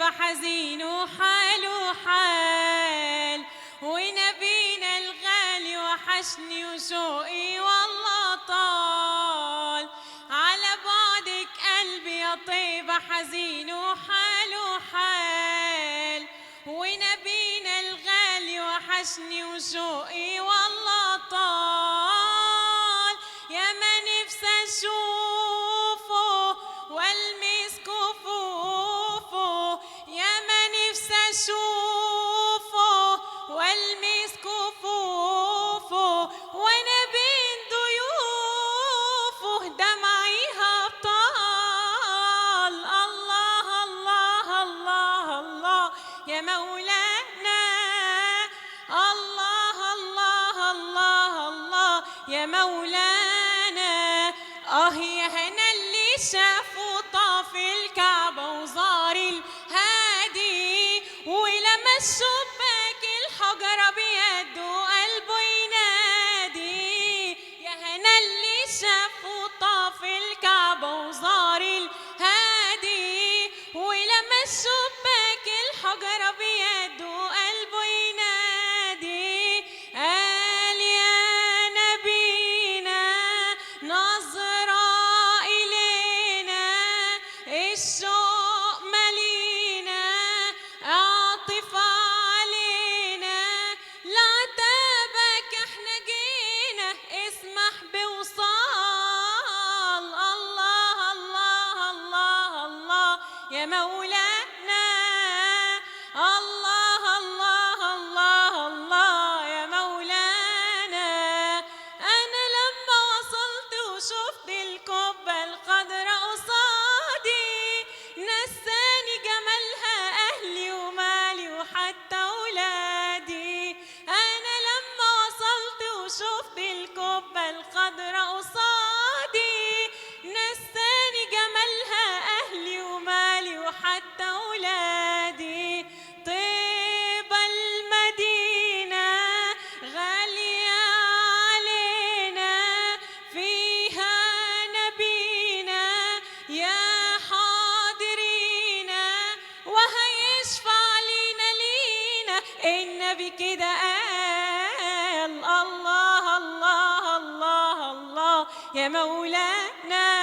طيبة حزين وحاله حال، ونبينا الغالي وحشني وشوقي والله طال. على بعدك قلبي يا طيبة حزين وحاله حال، ونبينا الغالي وحشني وشوقي والله طال. يا ما نفسي اشوفه والمس كفوفه، يا ما نفسي اشوفه والمس كفوفه، وانا بين ضيوفه دمعي هبطال. الله الله الله الله يا مولانا، الله الله الله الله يا مولانا. يا هنا اللي شافوا طاف الكعبة وزار الهادي، ولما الشباك الحجرة بيده قلبه ينادي. يا هنا اللي شافوا طاف الكعبة وزار الهادي، ولما الشباك الحجرة بيده قلبه ينادي. قال يا نبينا نظرة إلينا، الشوق ملينا عاطفة علينا، لعتابك احنا جينا اسمح بوصال. الله الله الله الله يا مولانا، الله الله الله الله يا مولانا. أنا لما وصلت وشفت القبة الخضراء قصادي، نساني جمالها أهلي ومالي وحتى ولادي. أنا لما وصلت وشفت القبة الخضراء قصادي، نساني جمالها أهلي ومالي وحتى ولادي. طيبة المدينة غالية علينا، فيها نبينا يا حاضرين، وهيشفع لينا النبي كده قال. الله الله الله الله يا مولانا.